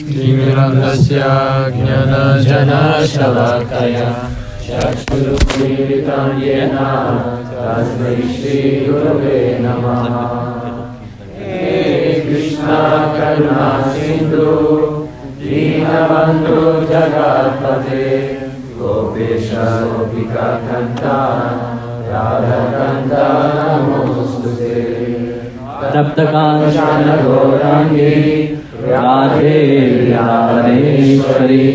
Timirandasya Jnana Shalakaya Chakshurumilitam Yena Tasmai Shri Gurave Namaha. Hey Krishna Karuna Sindhu Dinabandhu Jagatpate Gopesha Gopika Kanta Radha Kanta Namostute Taptakanchana Gaurangi Radhe Radheshwari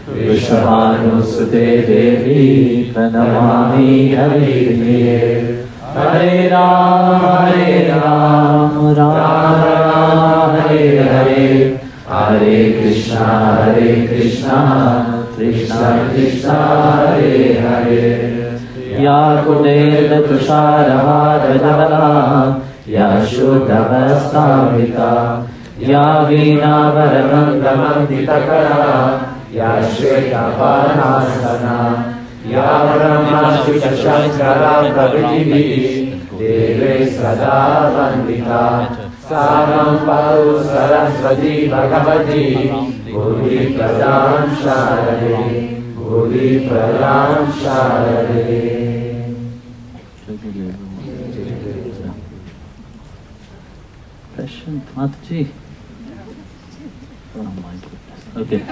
Vishwahanusute Devi Pranamami Haripriye. Hare Ram Ram Ram Hare Hare Hare Krishna Krishna Krishna Hare Hare. Ya Kudela Tusharahadajala Ya Shuddhavastamrita Ya Veena Varamandamandita Ya Shweta Parnasana Ya Brahma Shankara Prabhuti Deve Sada Vandita Saram Paru Saraswati Bhagavati Budi Pradam Sharade Budi Pradam Sharade. Question, Mataji. Oh my goodness. Okay.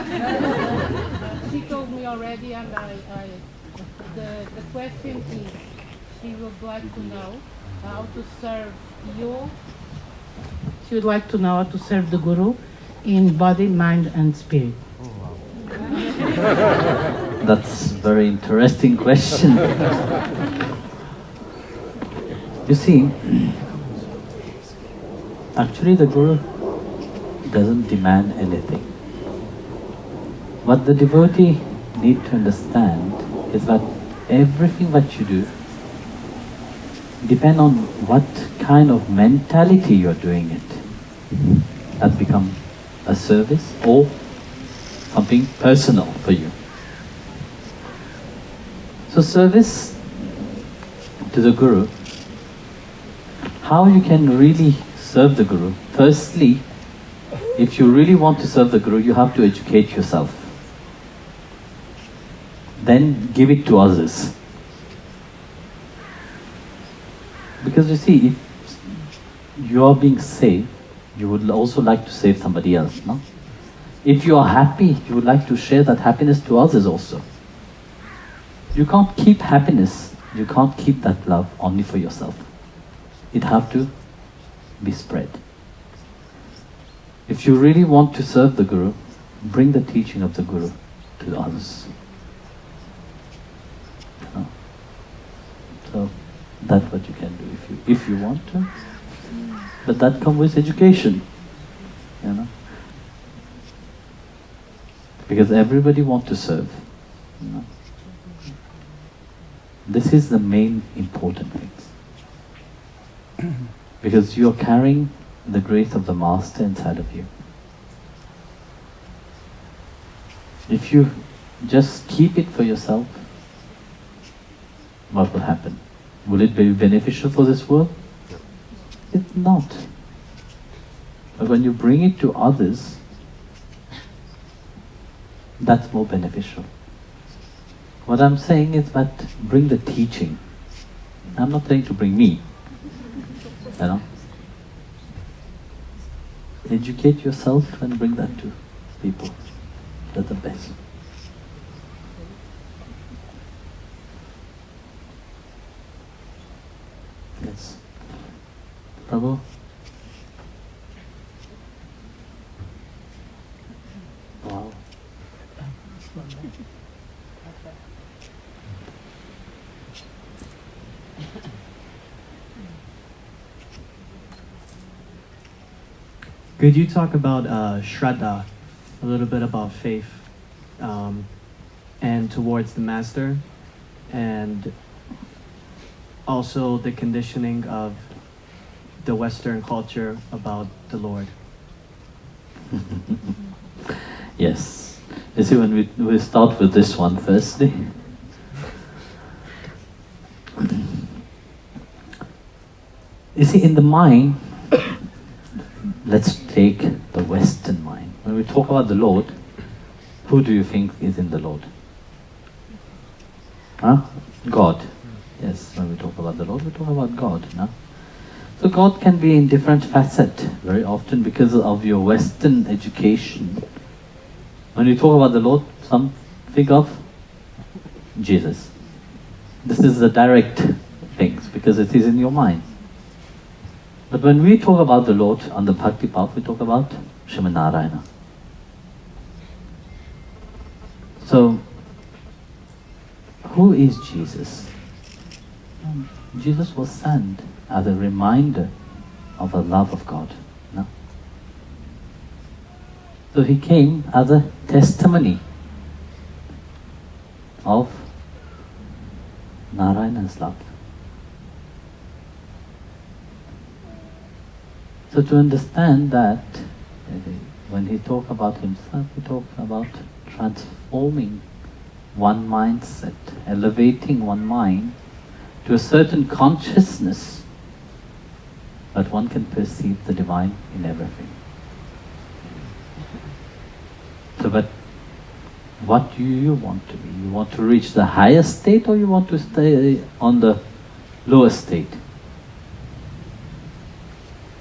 She told me already, and the question is, she would like to know how to serve you. She would like to know how to serve the Guru in body, mind, and spirit. That's a very interesting question. You see, actually the Guru doesn't demand anything. What the devotee need to understand is that everything that you do depend on what kind of mentality you're doing it. That become a service or something personal for you. So service to the Guru, how you can really serve the Guru? Firstly, if you really want to serve the Guru, you have to educate yourself. Then give it to others. Because you see, if you are being saved, you would also like to save somebody else, no? If you are happy, you would like to share that happiness to others also. You can't keep happiness, you can't keep that love only for yourself. It have to be spread. If you really want to serve the Guru, bring the teaching of the Guru to others. You know? So that's what you can do if you want to. But that comes with education, you know. Because everybody wants to serve, you know. This is the main important thing. Because you are carrying the grace of the Master inside of you. If you just keep it for yourself, what will happen? Will it be beneficial for this world? It's not. But when you bring it to others, that's more beneficial. What I'm saying is that bring the teaching. I'm not saying to bring me. You know? Educate yourself and bring that to people. That's the best. Yes. Prabhu? Wow. Could you talk about Shraddha, a little bit about faith, and towards the Master, and also the conditioning of the Western culture about the Lord? Yes. You see, when we start with this one firstly, you see, in the mind, let's take the Western mind. when we talk about the Lord, who do you think is in the Lord? Huh? God. Yes, when we talk about the Lord, we talk about God. No? So God can be in different facets. Very often, because of your Western education, when you talk about the Lord, some think of Jesus. This is the direct things, because it is in your mind. But when we talk about the Lord on the Bhakti path, we talk about Srimad Narayana. So, who is Jesus? Jesus was sent as a reminder of the love of God. No? So he came as a testimony of Narayana's love. So to understand that, when he talks about himself, he talks about transforming one mindset, elevating one mind to a certain consciousness that one can perceive the divine in everything. So, but what do you want to be? You want to reach the higher state, or you want to stay on the lower state?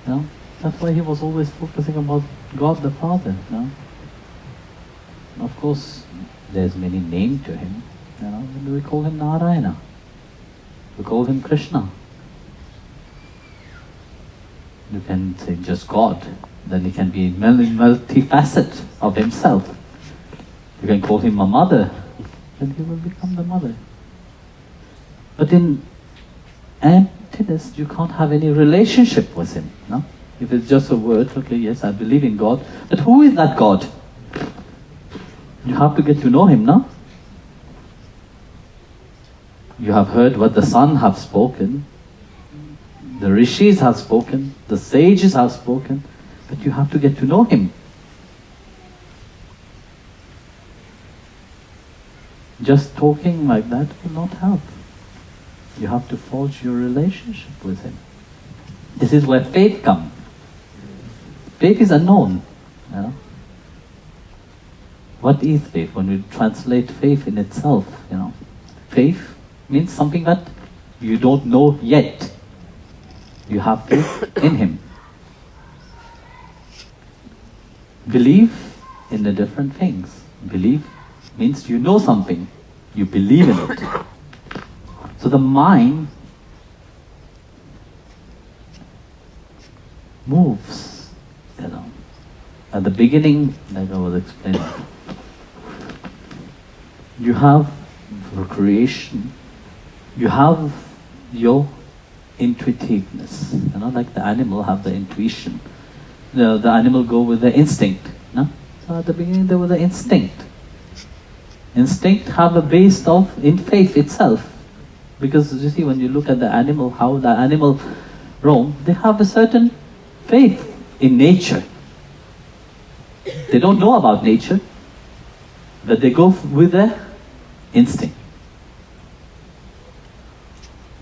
No? That's why he was always focusing about God the Father. No? Of course, there's many names to him. You know, we call him Narayana. We call him Krishna. You can say just God. Then he can be multifaceted of himself. You can call him a mother. Then he will become the mother. But in emptiness, you can't have any relationship with him. No? If it's just a word, okay, yes, I believe in God. But who is that God? You have to get to know him, no? You have heard what the Son have spoken, the Rishis have spoken, the sages have spoken, but you have to get to know him. Just talking like that will not help. You have to forge your relationship with him. This is where faith comes. Faith is unknown. You know? What is faith? When we translate faith in itself, you know, faith means something that you don't know yet. You have faith in him. Believe in the different things. Believe means you know something. You believe in it. So the mind moves, you know. At the beginning, like I was explaining, you have creation, you have your intuitiveness, you know, like the animal have the intuition. The animal go with the instinct, no? So at the beginning there was the instinct. Instinct have a base of in faith itself. Because you see, when you look at the animal, how the animal roam, they have a certain faith in nature. They don't know about nature, but they go with their instinct.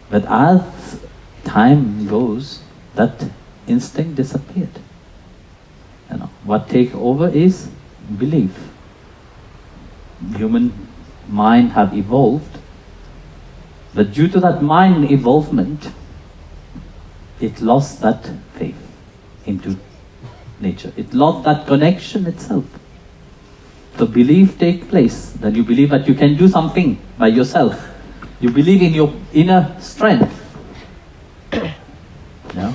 But as time goes, that instinct disappeared. You know, what take over is belief. Human mind have evolved, but due to that mind evolvement, it lost that faith into nature. It lost that connection itself. So belief take place. Then you believe that you can do something by yourself. You believe in your inner strength. Yeah?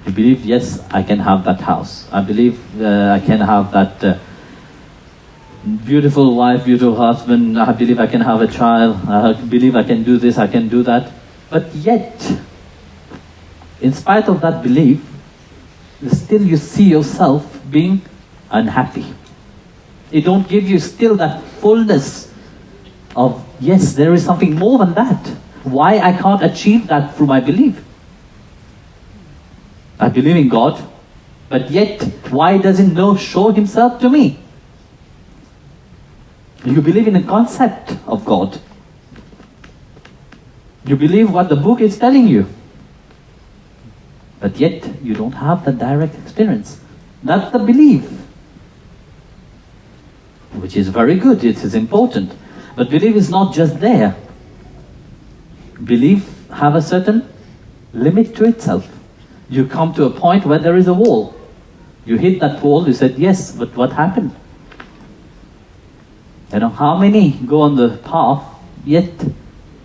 You believe, yes, I can have that house. I believe I can have that beautiful wife, beautiful husband. I believe I can have a child. I believe I can do this, I can do that. But yet, in spite of that belief, still you see yourself being unhappy. It don't give you still that fullness of, yes, there is something more than that. Why I can't achieve that through my belief? I believe in God, but yet, why doesn't He show Himself to me? You believe in the concept of God. You believe what the book is telling you. But yet, you don't have the direct experience. That's the belief. which is very good, it is important. But belief is not just there. Belief have a certain limit to itself. You come to a point where there is a wall. You hit that wall, you said yes, but what happened? How many go on the path, yet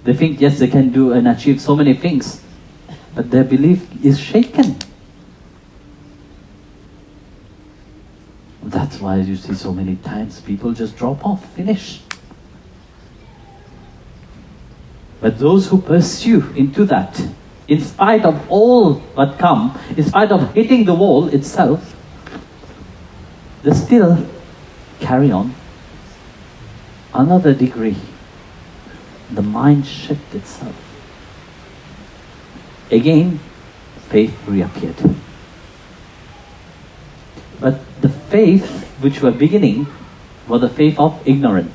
they think yes, they can do and achieve so many things, but their belief is shaken. That's why you see so many times people just drop off, finish. But those who pursue into that, in spite of all what come, in spite of hitting the wall itself, they still carry on. Another degree, the mind shift itself. Again, faith reappeared. But the faith which were beginning was the faith of ignorant.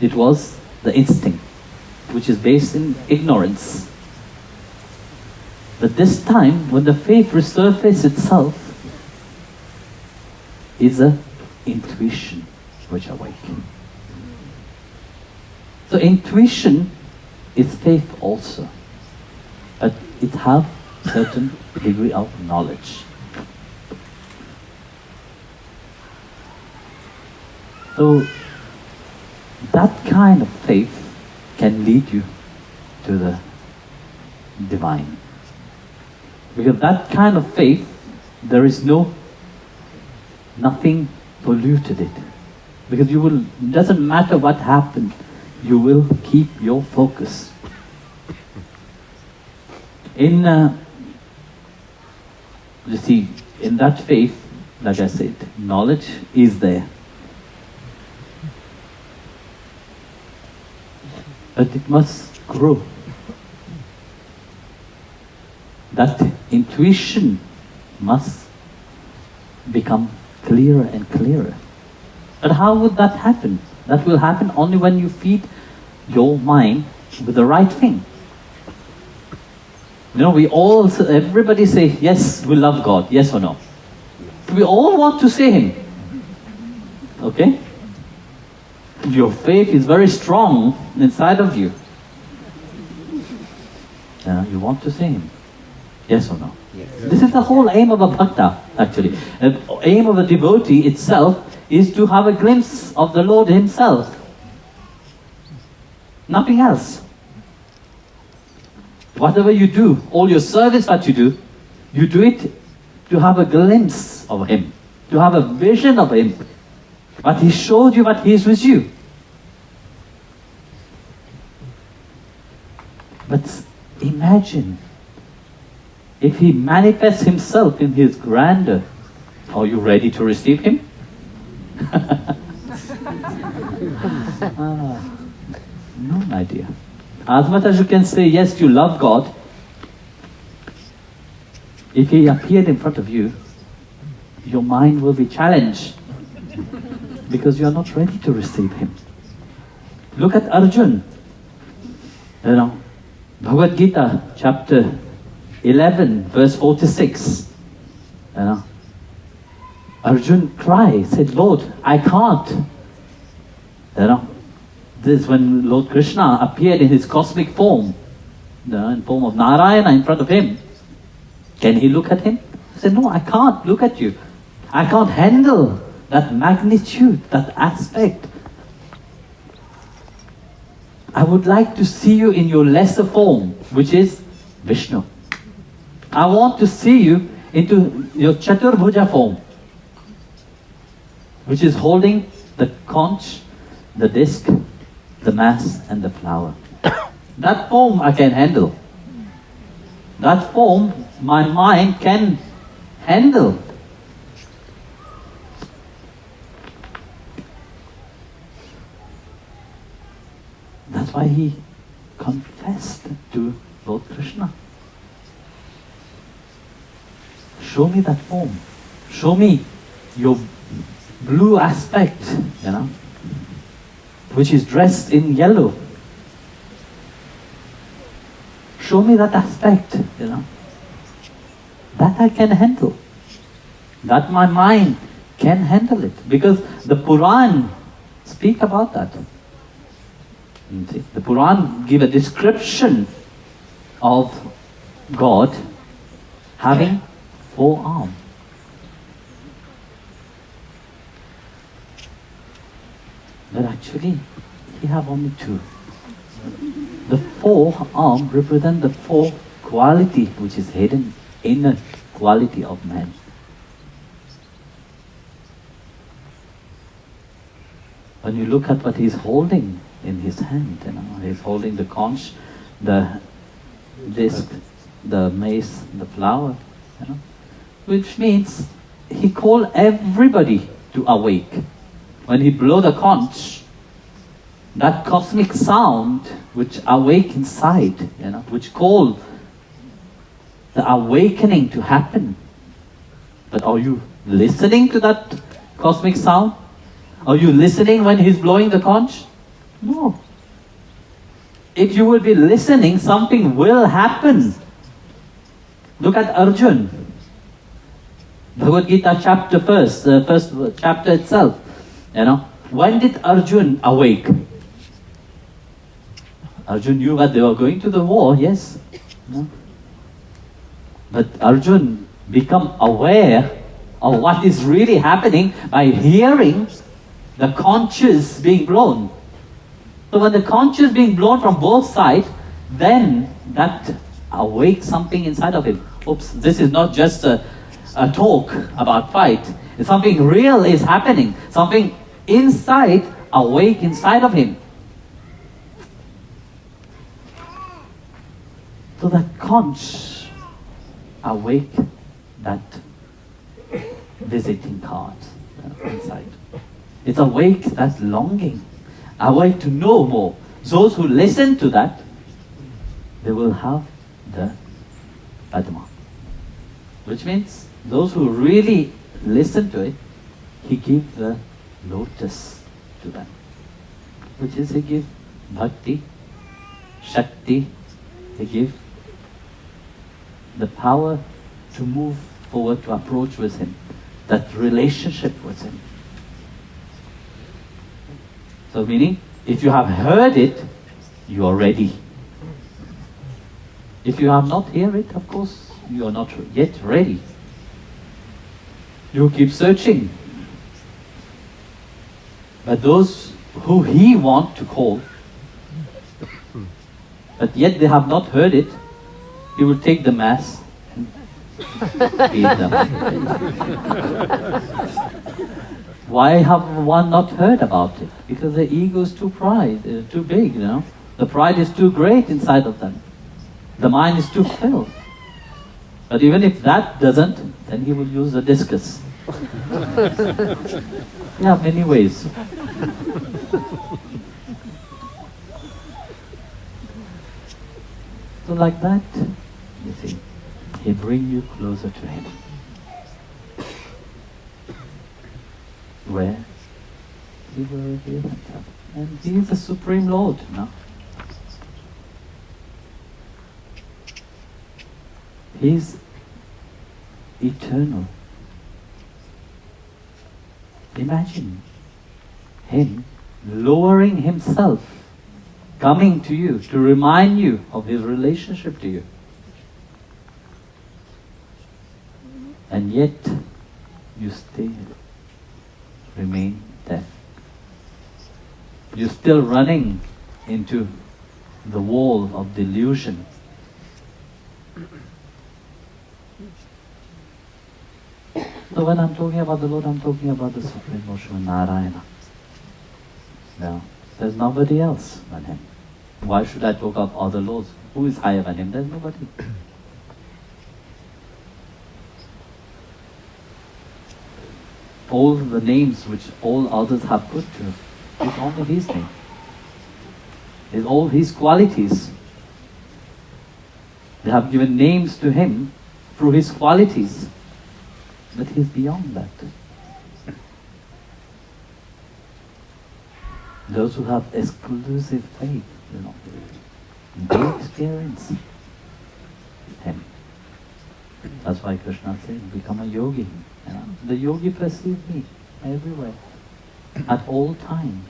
It was the instinct, which is based in ignorance. But this time, when the faith resurfaces itself, is a intuition which awakens. So intuition is faith also, but it has certain degree of knowledge. So that kind of faith can lead you to the divine. Because that kind of faith, there is nothing polluted it. Because doesn't matter what happened, you will keep your focus. In that faith, like I said, knowledge is there. But it must grow. That intuition must become clearer and clearer. But how would that happen? That will happen only when you feed your mind with the right thing. Everybody say, yes, we love God, yes or no? We all want to say Him. Okay? Your faith is very strong inside of you. You want to say Him. Yes or no? Yes. This is the whole aim of a bhakta, actually. The aim of a devotee itself is to have a glimpse of the Lord Himself. Nothing else. Whatever you do, all your service that you do it to have a glimpse of Him, to have a vision of Him. But He showed you that He is with you. But imagine if He manifests Himself in His grandeur. Are you ready to receive Him? No idea. As much as you can say, yes, you love God, if He appeared in front of you, your mind will be challenged because you are not ready to receive Him. Look at Arjun. Bhagavad Gita, chapter 11, verse 46. Arjun cried, said, Lord, I can't. This is when Lord Krishna appeared in His cosmic form, in form of Narayana in front of him. Can he look at him? He said, no, I can't look at you. I can't handle that magnitude, that aspect. I would like to see you in your lesser form, which is Vishnu. I want to see you into your Chaturbhuja form, which is holding the conch, the disc, the mass and the flower. That form I can handle. That form my mind can handle. That's why he confessed to Lord Krishna. Show me that form. Show me your blue aspect, which is dressed in yellow. Show me that aspect, That I can handle. That my mind can handle it. Because the Puran speak about that. You see, the Puran give a description of God having 4 arms. But actually, he have only 2. The 4 arm represent the 4 quality which is hidden inner quality of man. When you look at what he's holding in his hand, he's holding the conch, the disc, the mace, the flower, which means he called everybody to awake. When he blow the conch, that cosmic sound which awake inside, which call the awakening to happen. But are you listening to that cosmic sound? Are you listening when he's blowing the conch? No. If you will be listening, something will happen. Look at Arjun. Bhagavad Gita chapter first chapter itself. When did Arjun awake? Arjun knew that they were going to the war, yes. But Arjun become aware of what is really happening by hearing the conches being blown. So when the conch is being blown from both sides, then that awakes something inside of him. Oops, this is not just a talk about fight. It's something real is happening. Something inside, awake inside of him. So that conch awake that visiting card inside. It's awake that longing, awake to know more. Those who listen to that, they will have the Padma. Which means those who really listen to it, he gives the lotus to them. Which is he gives bhakti, shakti, he gives the power to move forward, to approach with him, that relationship with him. So meaning, if you have heard it, you are ready. If you have not heard it, of course, you are not yet ready. You keep searching. But those who he wants to call, but yet they have not heard it, he will take the mass and feed them. Why have one not heard about it? Because the ego is too too big, The pride is too great inside of them. The mind is too filled. But even if that doesn't, then he will use the discus. Yeah, many ways. So like that, you see, he bring you closer to him. Where? He will reveal himself. And he is the Supreme Lord, He is eternal. Imagine him lowering himself, coming to you to remind you of his relationship to you. And yet, you still remain deaf. You're still running into the wall of delusion. So when I'm talking about the Lord, I'm talking about the Supreme Lord Narayana. Now, there's nobody else than him. Why should I talk of other lords? Who is higher than him? There's nobody. All the names which all others have put to him is only his name. It's all his qualities. They have given names to him through his qualities. But he's beyond that. Those who have exclusive faith, they experience him. That's why Krishna said, become a yogi. You know? The yogi perceives me everywhere, at all times.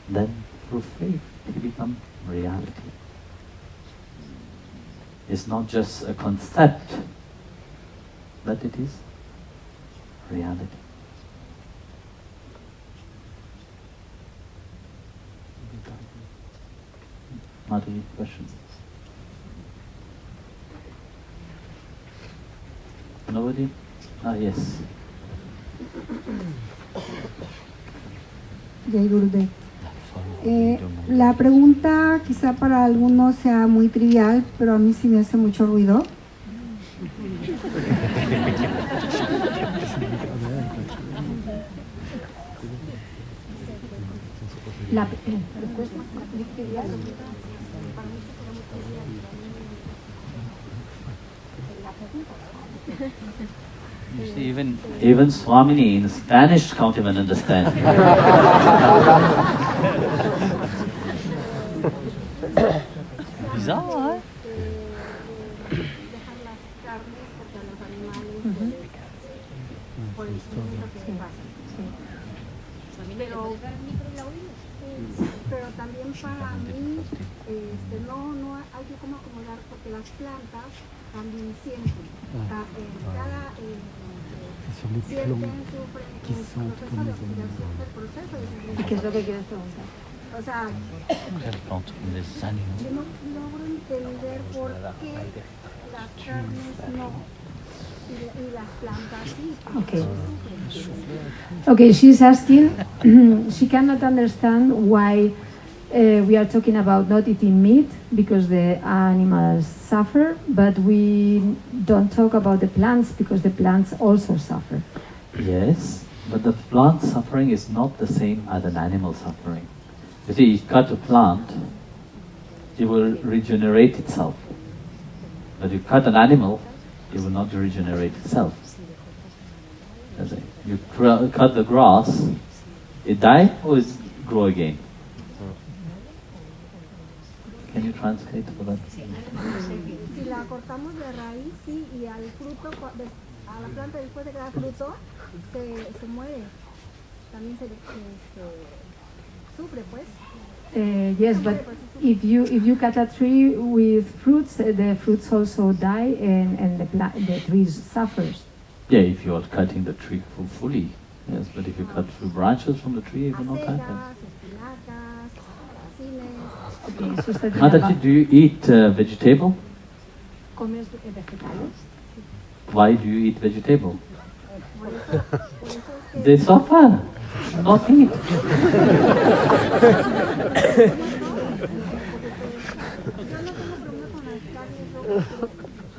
Then through faith, he becomes reality. It's not just a concept, but it is reality. Madhuri, questions? Nobody? Ah, yes. Jai Gurudev. La pregunta quizá para algunos sea muy trivial, pero a mí sí me hace mucho ruido. La You see, even Swamini in Spanish can't even understand. Bizarre, Pero también para mí no hay que como acomodar porque las plantas también sienten. Cada sienten, sufren el proceso de oxidación del proceso de ¿Qué es lo que quieres preguntar? O sea, yo no logro entender por qué las carnes no y las plantas sí. Okay. Okay, she's asking, she cannot understand why we are talking about not eating meat because the animals suffer, but we don't talk about the plants because the plants also suffer. Yes, but the plant suffering is not the same as an animal suffering. You see, you cut a plant, it will regenerate itself. But you cut an animal, it will not regenerate itself. You cut the grass, it dies or it grow again? Can you translate for that? Si la cortamos de raíz, sí, y al fruto, a la planta después de que da fruto, se muere. También se sufre, pues. Yes, but if you cut a tree with fruits, the fruits also die and the tree suffers. Yeah, if you are cutting the tree fully, yes, but if you cut few branches from the tree, it will not happen. Okay, so está Mataji, do you eat vegetable? ¿Comes vegetales? Why do you eat vegetable? They suffer, not eat.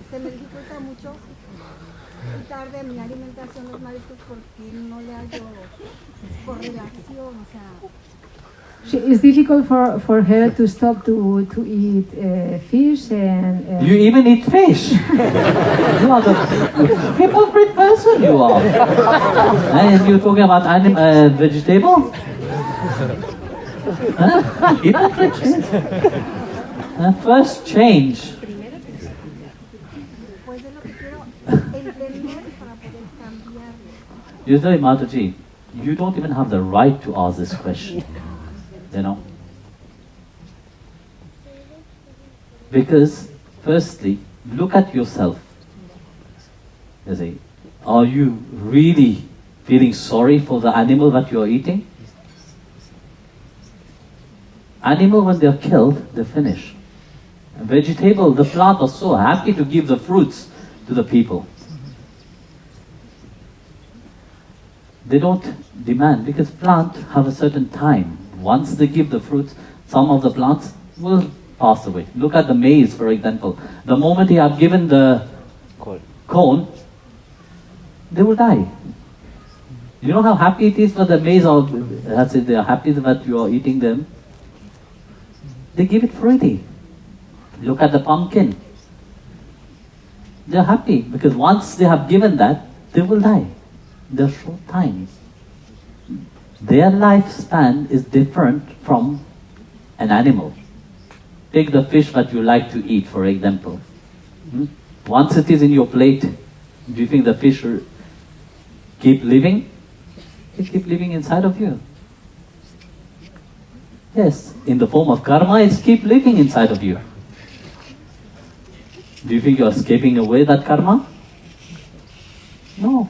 Se me dificulta mucho quitar de mi alimentación los mariscos porque no le hallo correlación, o sea. It's difficult for her to stop to eat fish and You even eat fish. You are the hypocrite person you are. And you're talking about vegetable? Hypocrite. First change. Pues es lo que quiero entender para poder cambiar. You say, Mataji, you don't even have the right to ask this question. You know? Because, firstly, look at yourself. You see, are you really feeling sorry for the animal that you are eating? Animal, when they are killed, they finish. Vegetable, the plant are so happy to give the fruits to the people. They don't demand, because plants have a certain time. Once they give the fruits, some of the plants will pass away. Look at the maize, for example. The moment you have given the corn, they will die. You know how happy it is for the maize, or they are happy that you are eating them? They give it freely. Look at the pumpkin. They are happy because once they have given that, they will die. They're short time. Their lifespan is different from an animal. take the fish that you like to eat, for example. Once it is in your plate, do you think the fish will keep living? It keep living inside of you. Yes, in the form of karma, it keep living inside of you. Do you think you are escaping away that karma? No.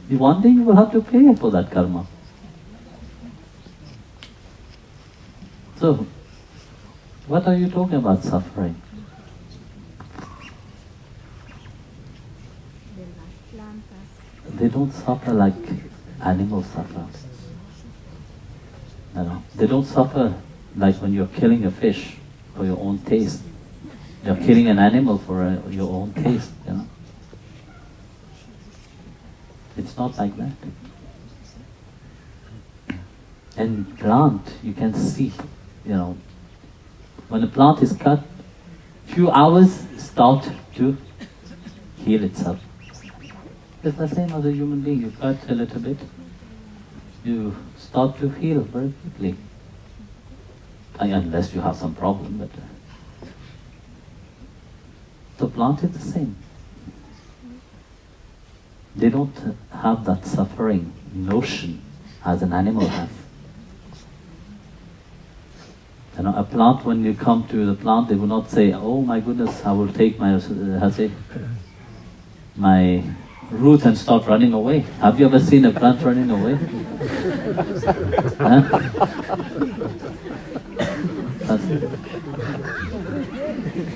One day you will have to pay for that karma. So, what are you talking about suffering? de las plantas. They don't suffer like animals suffer. You know, they don't suffer like when you're killing a fish for your own taste. You're killing an animal for your own taste, you know. It's not like that. And plant, you can see, you know, when a plant is cut, few hours start to heal itself. It's the same as a human being. You cut a little bit, you start to heal very quickly. Unless you have some problem, but the plant is the same. They don't have that suffering notion as an animal has. You know, a plant, when you come to the plant, they will not say, "Oh my goodness, I will take my root and start running away." Have you ever seen a plant running away? Huh?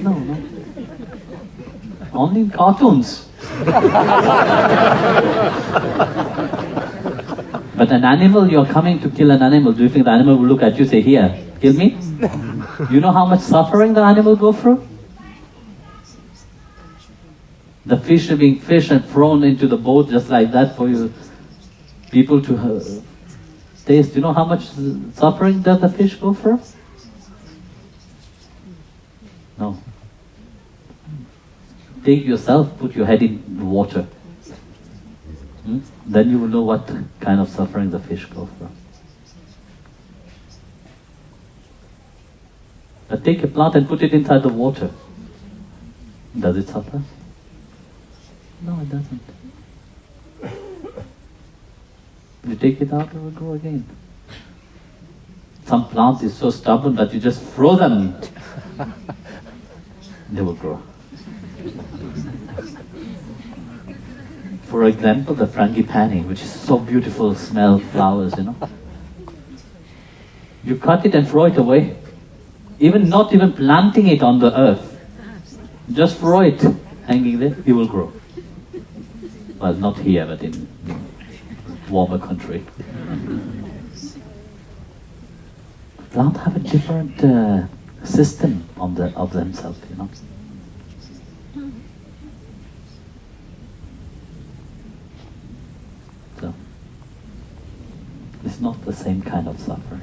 No. Only in cartoons. But an animal, you're coming to kill an animal, do you think the animal will look at you and say, "Here, kill me"? You know how much suffering the animal go through? The fish are being fished and thrown into the boat just like that for you people to taste. You know how much suffering does the fish go through? No. Take yourself, put your head in the water. Then you will know what kind of suffering the fish go through. But take a plant and put it inside the water. Does it suffer? No, it doesn't. You take it out, it will grow again. Some plant is so stubborn that you just throw them, they will grow. For example, the frangipani, which is so beautiful, smell flowers, you know. You cut it and throw it away. Not even planting it on the earth. Just throw it hanging there, it will grow. Well, not here, but in warmer country. Plants have a different system of themselves, you know. So, it's not the same kind of suffering.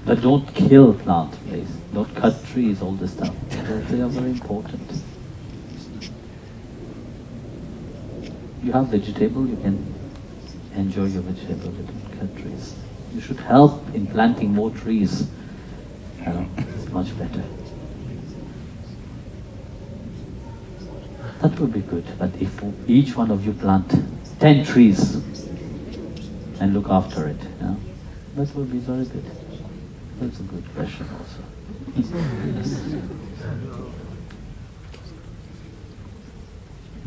But don't kill plants, please. Don't cut trees, all this stuff. They are very important. You have vegetable, you can enjoy your vegetable, you don't cut trees. You should help in planting more trees. You know, it's much better. That would be good, but if each one of you plant 10 trees and look after it, you know, that would be very good. That's a good question also.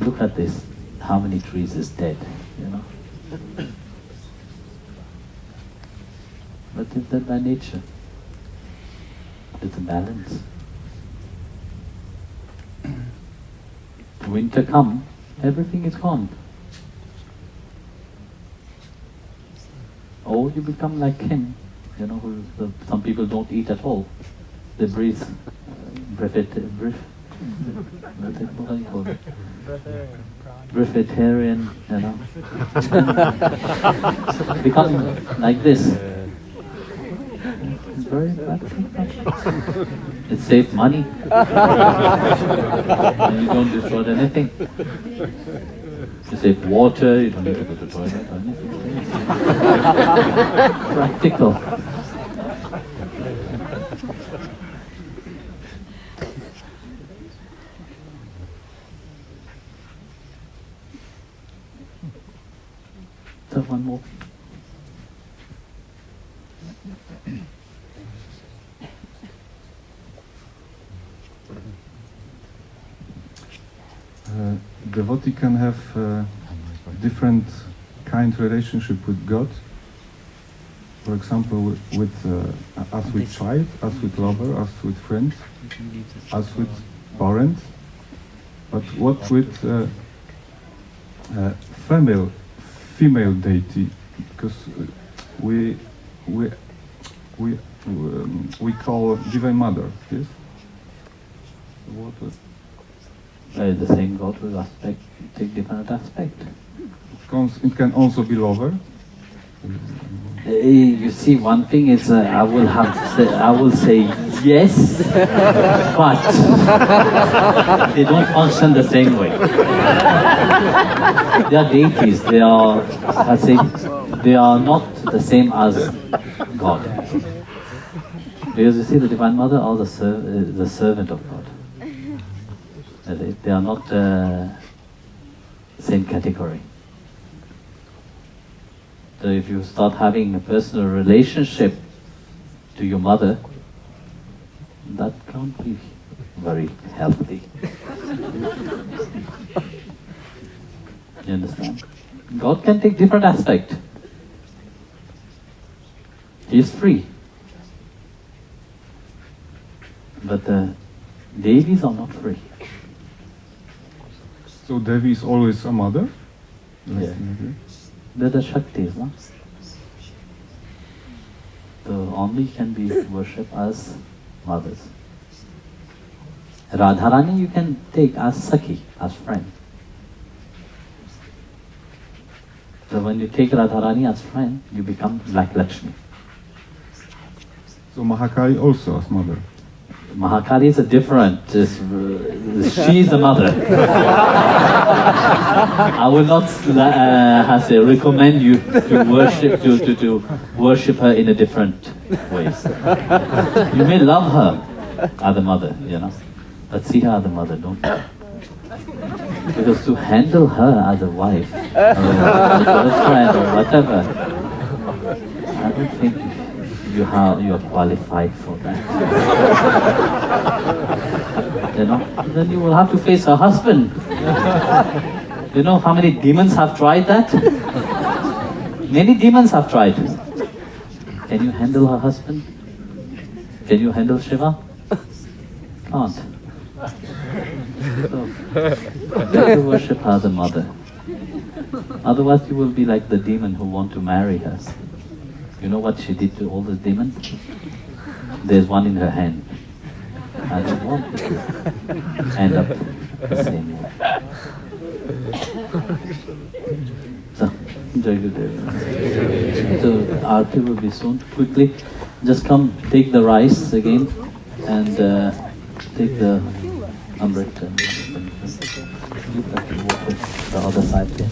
Look at this, how many trees is dead, you know. But it's that by nature. It's a balance. Winter come, everything is gone. Or you become like him, you know, some people don't eat at all. They breathe, breatharian, you know. Become like this. It's very practical. It saves money. And you don't destroy anything. You save water, you don't need to go to the toilet or anything. Practical. one more. Devotee can have different kind relationship with God. For example, with as with child, as with lover, as with friends, as with parents. But what with female deity? Because we call Divine Mother. Yes. What? The same God will take different aspect. It can also be lover. You see, one thing is I will say yes, but they don't function the same way. They are deities. They are not the same as God. Because you see, the Divine Mother are the servant of God. They are not same category. So if you start having a personal relationship to your mother, that can't be very healthy. You understand? God can take different aspect. He is free. But the Devis are not free. So Devi is always a mother? Yeah. They're the Shaktis, no? So only can be worshipped as mothers. Radharani you can take as Sakhi, as friend. So when you take Radharani as friend, you become like Lakshmi. So Mahakali also as mother? Mahakali is a different, she is the mother. I will not recommend you to worship her in a different ways. You may love her as the mother, but see her as the mother, don't you? Because to handle her as a wife, or a girlfriend, or whatever, I don't think you are qualified for that. Then you will have to face her husband. You know how many demons have tried that? Many demons have tried. Can you handle her husband? Can you handle Shiva? Can't. So, you have to worship her as a mother. Otherwise you will be like the demon who want to marry her. You know what she did to all the demons? There's one in her hand. And she won't end up the same way. So, Jai Gurudev. So, Aarti will be soon. Quickly, just come take the rice again and take the Amrit and the other side there.